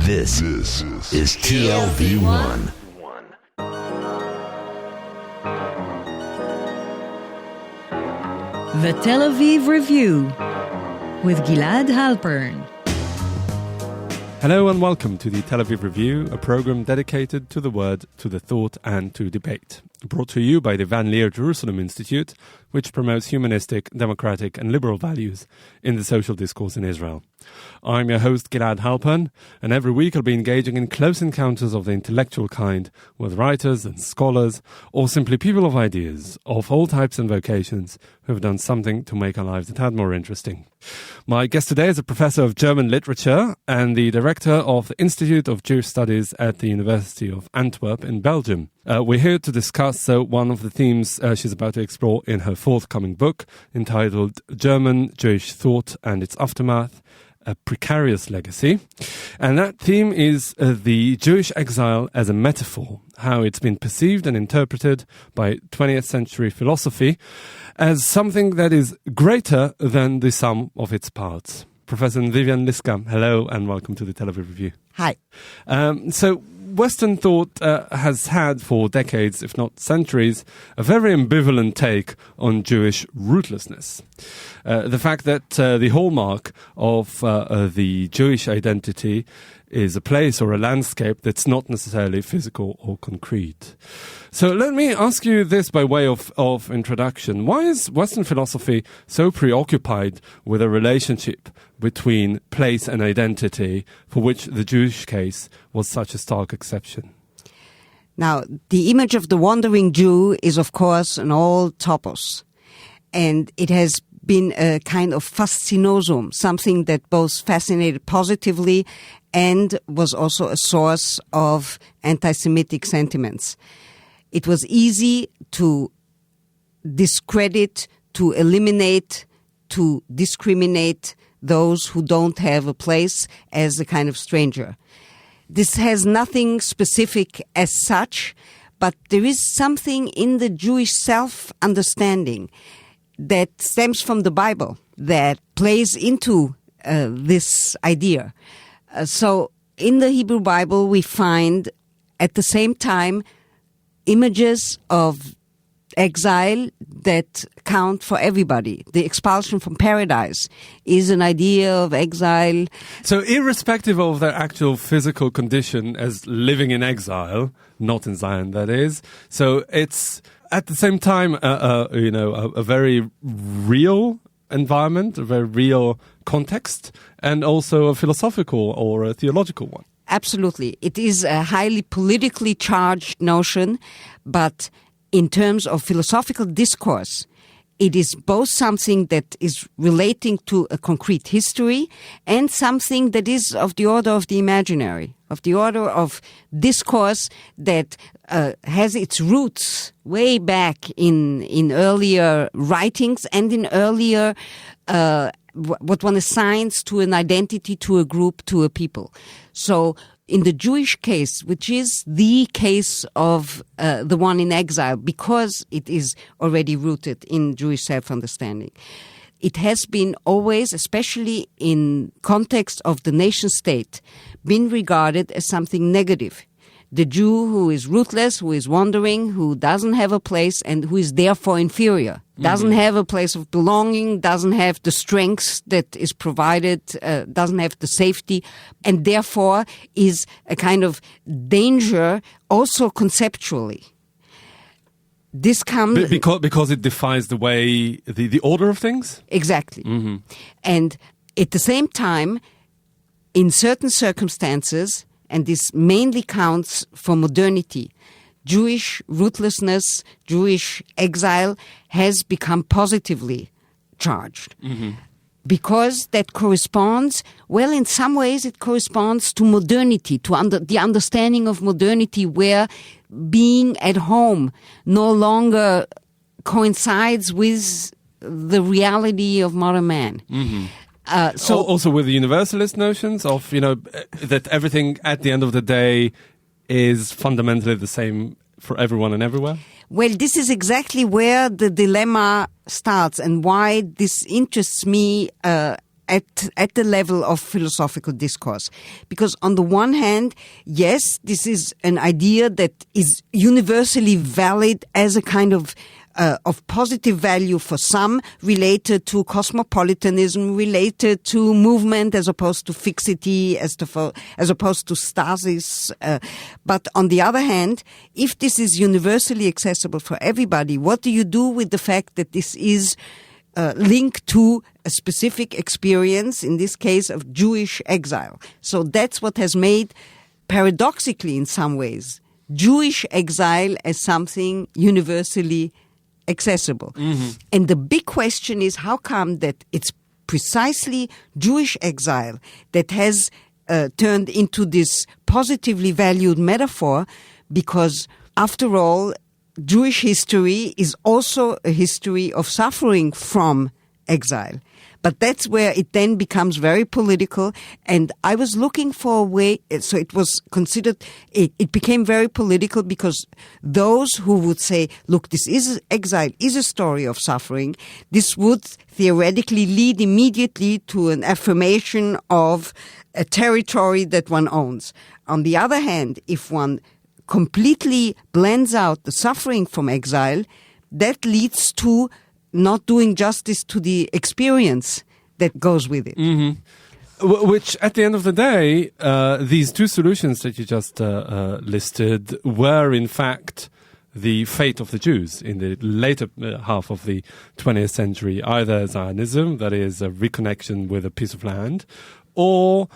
This is TLV1. The Tel Aviv Review with Gilad Halpern. Hello and welcome to the Tel Aviv Review, a program dedicated to the word, to the thought and to debate. Brought to you by the Van Leer Jerusalem Institute, which promotes humanistic, democratic and liberal values in the social discourse in Israel. I'm your host Gilad Halpern, and every week I'll be engaging in close encounters of the intellectual kind with writers and scholars, or simply people of ideas, of all types and vocations, who have done something to make our lives a tad more interesting. My guest today is a professor of German literature and the director of the Institute of Jewish Studies at the University of Antwerp in Belgium. We're here to discuss one of the themes she's about to explore in her forthcoming book, entitled German Jewish Thought and Its Aftermath, A Precarious Legacy. And that theme is the Jewish exile as a metaphor, how it's been perceived and interpreted by 20th century philosophy as something that is greater than the sum of its parts. Professor Vivian Liska, hello and welcome to the Tel Aviv Review. Hi. So Western thought has had for decades, if not centuries, a very ambivalent take on Jewish rootlessness. The fact that the hallmark of the Jewish identity is a place or a landscape that's not necessarily physical or concrete. So let me ask you this by way of introduction. Why is Western philosophy so preoccupied with a relationship between place and identity, for which the Jewish case was such a stark exception? Now, the image of the wandering Jew is, of course, an old topos. And it has been a kind of fascinosum, something that both fascinated positively and was also a source of anti-Semitic sentiments. It was easy to discredit, to eliminate, to discriminate those who don't have a place as a kind of stranger. This has nothing specific as such, but there is something in the Jewish self-understanding that stems from the Bible that plays into this idea. So in the Hebrew Bible, we find at the same time images of exile that count for everybody. The expulsion from paradise is an idea of exile. So irrespective of their actual physical condition as living in exile, not in Zion that is, so it's at the same time a very real environment, a very real context, and also a philosophical or a theological one. Absolutely. It is a highly politically charged notion, but in terms of philosophical discourse, it is both something that is relating to a concrete history and something that is of the order of the imaginary, of the order of discourse that has its roots way back in earlier writings and in earlier what one assigns to an identity, to a group, to a people. So in the Jewish case, which is the case of the one in exile, because it is already rooted in Jewish self-understanding, it has been always, especially in context of the nation-state, been regarded as something negative. The Jew who is rootless, who is wandering, who doesn't have a place and who is therefore inferior, doesn't have a place of belonging, doesn't have the strength that is provided, doesn't have the safety, and therefore is a kind of danger also conceptually. This comes because it defies the way, the order of things? Exactly. Mm-hmm. And at the same time, in certain circumstances, and this mainly counts for modernity, Jewish rootlessness, Jewish exile has become positively charged. Mm-hmm. Because that corresponds, well, in some ways it corresponds to modernity, to the understanding of modernity, where being at home no longer coincides with the reality of modern man. Mm-hmm. So also with the universalist notions of, that everything at the end of the day is fundamentally the same for everyone and everywhere? Well, this is exactly where the dilemma starts and why this interests me at the level of philosophical discourse. Because on the one hand, yes, this is an idea that is universally valid as a kind of positive value for some, related to cosmopolitanism, related to movement as opposed to fixity, as opposed to stasis. But on the other hand, if this is universally accessible for everybody, what do you do with the fact that this is linked to a specific experience, in this case of Jewish exile? So that's what has made, paradoxically in some ways, Jewish exile as something universally accessible. Mm-hmm. And the big question is, how come that it's precisely Jewish exile that has turned into this positively valued metaphor? Because after all, Jewish history is also a history of suffering from exile. But that's where it then becomes very political. And I was looking for a way, so it was considered, it became very political because those who would say, look, exile is a story of suffering, this would theoretically lead immediately to an affirmation of a territory that one owns. On the other hand, if one completely blends out the suffering from exile, that leads to not doing justice to the experience that goes with it. Mm-hmm. Which, at the end of the day, these two solutions that you just listed were, in fact, the fate of the Jews in the later half of the 20th century, either Zionism, that is a reconnection with a piece of land, or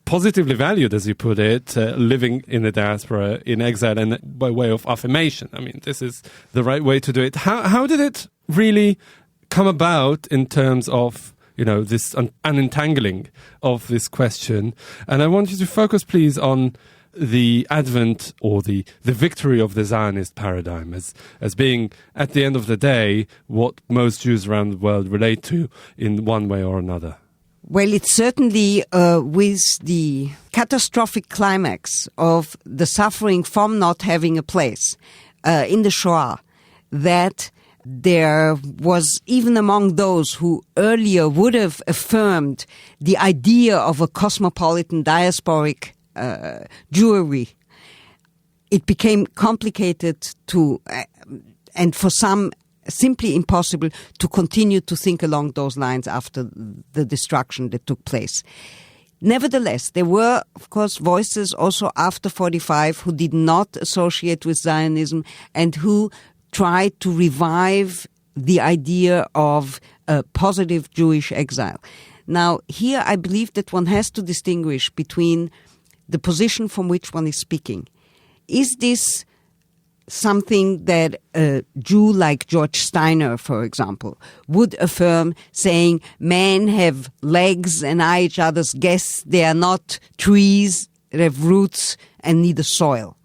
positively valued, as you put it, living in the diaspora, in exile, and by way of affirmation. I mean, this is the right way to do it. How did it really come about in terms of, this unentangling of this question? And I want you to focus, please, on the advent or the victory of the Zionist paradigm as being, at the end of the day, what most Jews around the world relate to in one way or another. Well, it's certainly with the catastrophic climax of the suffering from not having a place in the Shoah that there was, even among those who earlier would have affirmed the idea of a cosmopolitan diasporic Jewry, it became complicated to, and for some, simply impossible to continue to think along those lines after the destruction that took place. Nevertheless, there were, of course, voices also after 45 who did not associate with Zionism and who tried to revive the idea of a positive Jewish exile. Now, here I believe that one has to distinguish between the position from which one is speaking. Is this something that a Jew like George Steiner, for example, would affirm, saying men have legs and are each other's guests, they are not trees, they have roots and need a soil?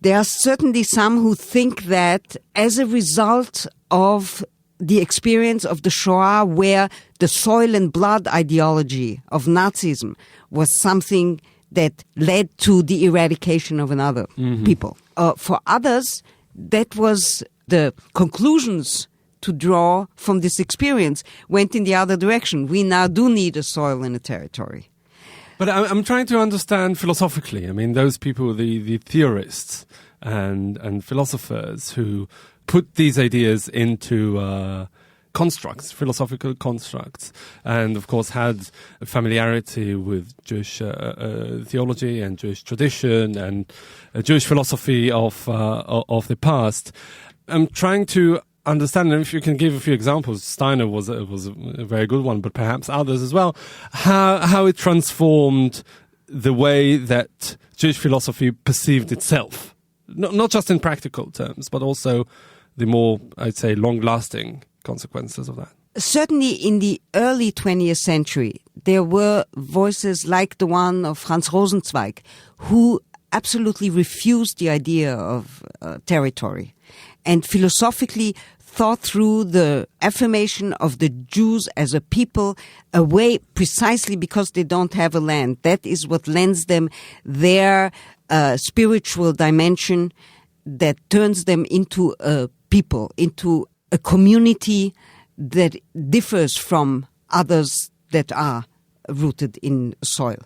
There are certainly some who think that as a result of the experience of the Shoah, where the soil and blood ideology of Nazism was something that led to the eradication of another people. For others, that was the conclusions to draw from this experience went in the other direction. We now do need a soil and a territory. But I'm trying to understand philosophically. I mean, those people, the theorists and philosophers who put these ideas into constructs, philosophical constructs, and of course had a familiarity with Jewish theology and Jewish tradition and Jewish philosophy of the past. I'm trying to understand, and if you can give a few examples, Steiner was a very good one, but perhaps others as well, how it transformed the way that Jewish philosophy perceived itself, not just in practical terms, but also the more, I'd say, long-lasting consequences of that. Certainly in the early 20th century, there were voices like the one of Franz Rosenzweig, who absolutely refused the idea of territory and philosophically thought through the affirmation of the Jews as a people away precisely because they don't have a land. That is what lends them their spiritual dimension that turns them into a people, into a community that differs from others that are rooted in soil.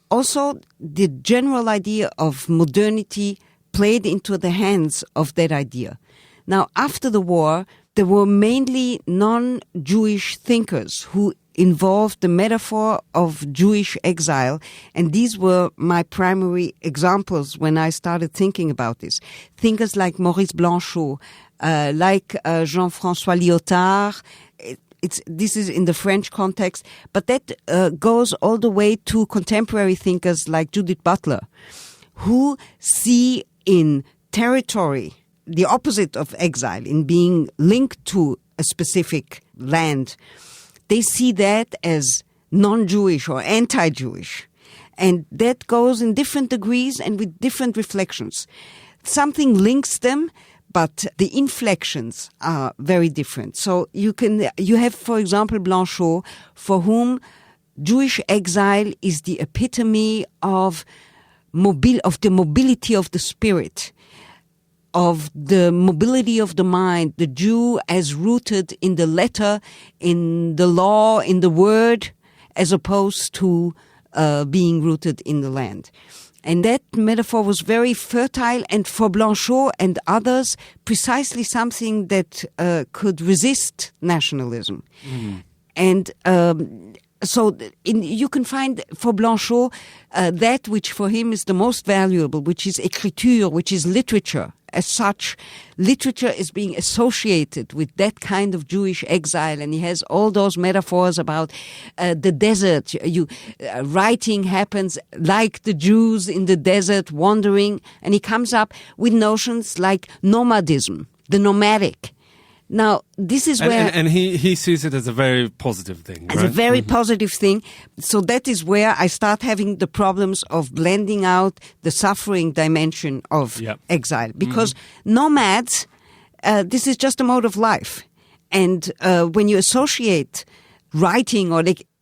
Also, the general idea of modernity played into the hands of that idea. Now, after the war, there were mainly non-Jewish thinkers who involved the metaphor of Jewish exile, and these were my primary examples when I started thinking about this. Thinkers like Maurice Blanchot, like Jean-François Lyotard. This is in the French context, but that goes all the way to contemporary thinkers like Judith Butler, who see in territory the opposite of exile, in being linked to a specific land. They see that as non-Jewish or anti-Jewish. And that goes in different degrees and with different reflections. Something links them, but the inflections are very different. So you have, for example, Blanchot, for whom Jewish exile is the epitome of the mobility of the spirit, of the mobility of the mind, the Jew as rooted in the letter, in the law, in the word, as opposed to being rooted in the land. And that metaphor was very fertile, and for Blanchot and others, precisely something that could resist nationalism. And you can find for Blanchot that which for him is the most valuable, which is écriture, which is literature. As such, literature is being associated with that kind of Jewish exile, and he has all those metaphors about the desert. Writing happens like the Jews in the desert wandering, and he comes up with notions like nomadism, the nomadic. Now, this is where... And he sees it as a very positive thing, as a very positive thing. So that is where I start having the problems of blending out the suffering dimension of exile. Because nomads, this is just a mode of life. And when you associate writing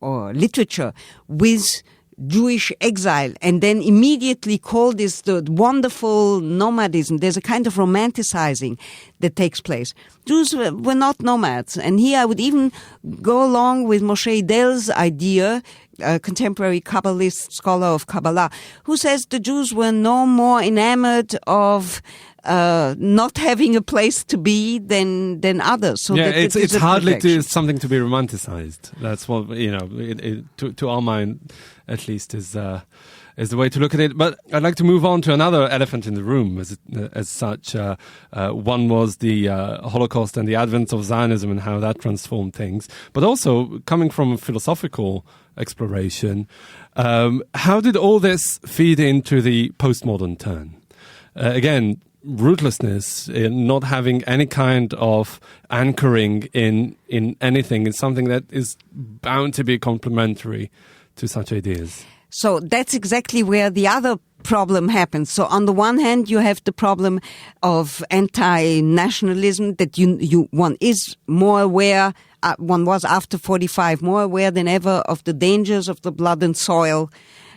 or literature with Jewish exile and then immediately call this the wonderful nomadism, there's a kind of romanticizing that takes place. Jews were not nomads, and here I would even go along with Moshe Edel's idea, a contemporary Kabbalist scholar of Kabbalah, who says the Jews were no more enamored of not having a place to be than others. So it's hardly something to be romanticized. That's what to our mind, at least, is the way to look at it. But I'd like to move on to another elephant in the room, as such. One was the Holocaust and the advent of Zionism and how that transformed things. But also, coming from a philosophical exploration, how did all this feed into the postmodern turn? Again, rootlessness, in not having any kind of anchoring in anything, is something that is bound to be complementary to such ideas. So that's exactly where the other problem happens. So on the one hand, you have the problem of anti-nationalism, that one is more aware, one was after 45, more aware than ever of the dangers of the blood and soil,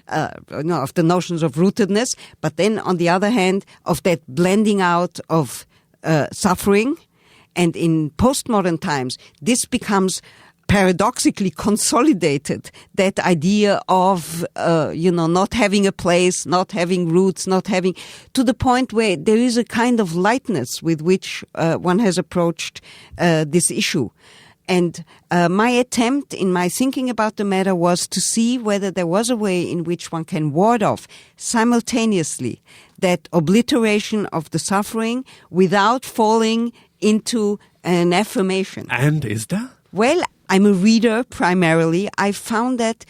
of the notions of rootedness, but then on the other hand, of that blending out of suffering. And in postmodern times, this becomes paradoxically consolidated, that idea of, not having a place, not having roots, to the point where there is a kind of lightness with which one has approached this issue. And my attempt in my thinking about the matter was to see whether there was a way in which one can ward off simultaneously that obliteration of the suffering without falling into an affirmation. And is there? Well, I'm a reader primarily. I found that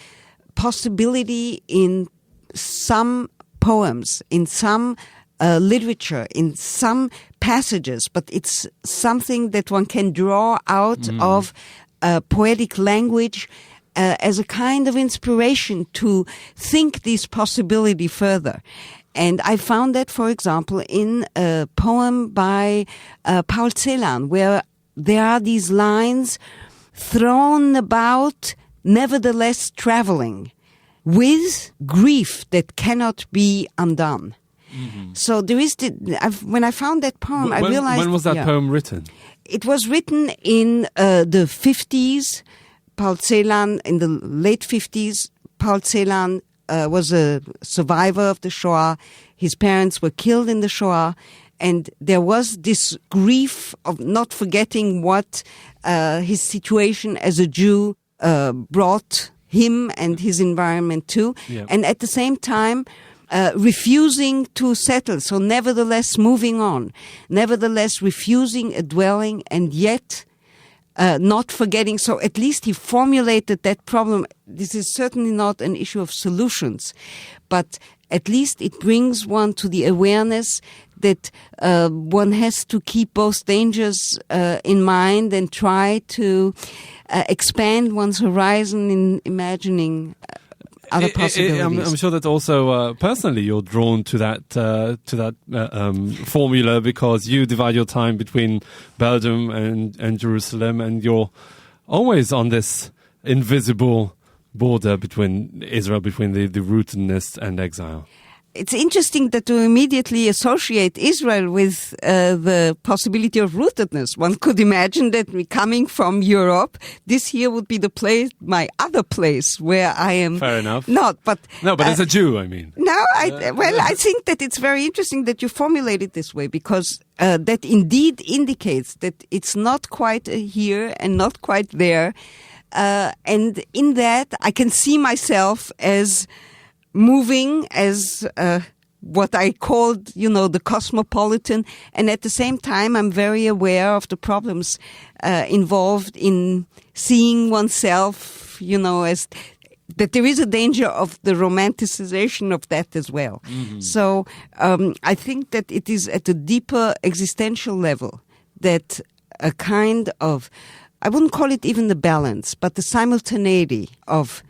possibility in some poems, in some literature, in some passages, but it's something that one can draw out of poetic language as a kind of inspiration to think this possibility further. And I found that, for example, in a poem by Paul Celan, where there are these lines thrown about, nevertheless traveling, with grief that cannot be undone. Mm-hmm. So there is when I found that poem, I realized... When was that poem written? It was written in the 50s, Paul Celan in the late 50s. Paul Celan was a survivor of the Shoah. His parents were killed in the Shoah. And there was this grief of not forgetting what his situation as a Jew brought him and his environment to. Yeah. And at the same time, refusing to settle. So nevertheless moving on. Nevertheless refusing a dwelling and yet not forgetting. So at least he formulated that problem. This is certainly not an issue of solutions, but at least it brings one to the awareness that one has to keep both dangers in mind and try to expand one's horizon in imagining other possibilities. I'm sure that also personally you're drawn to that formula because you divide your time between Belgium and Jerusalem, and you're always on this invisible border between Israel, between the rootedness and exile. It's interesting that you immediately associate Israel with the possibility of rootedness. One could imagine that coming from Europe, this here would be the place, my other place where I am. Fair enough. But as a Jew, I mean. No, I think that it's very interesting that you formulate it this way, because that indeed indicates that it's not quite here and not quite there. And in that, I can see myself as moving as what I called, the cosmopolitan. And at the same time, I'm very aware of the problems involved in seeing oneself, as that there is a danger of the romanticization of that as well. Mm-hmm. So I think that it is at a deeper existential level that a kind of, I wouldn't call it even the balance, but the simultaneity of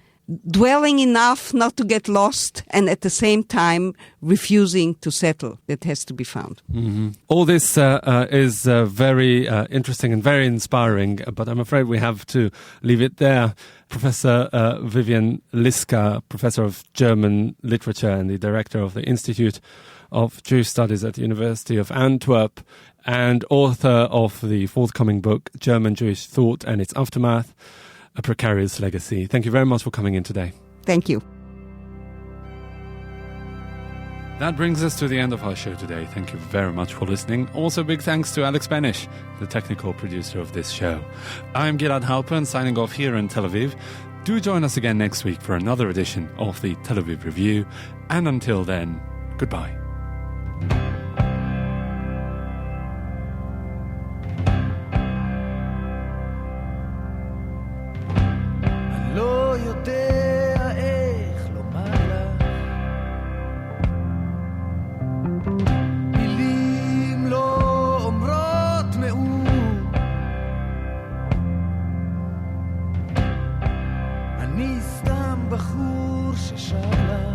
dwelling enough not to get lost and at the same time refusing to settle, that has to be found. Mm-hmm. All this is very interesting and very inspiring, but I'm afraid we have to leave it there. Professor Vivian Liska, Professor of German Literature and the Director of the Institute of Jewish Studies at the University of Antwerp, and author of the forthcoming book, German Jewish Thought and Its Aftermath, A Precarious Legacy. Thank you very much for coming in today. Thank you. That brings us to the end of our show today. Thank you very much for listening. Also, big thanks to Alex Benish, the technical producer of this show. I'm Gilad Halpern, signing off here in Tel Aviv. Do join us again next week for another edition of the Tel Aviv Review. And until then, goodbye. אני סתם בחור ששר לה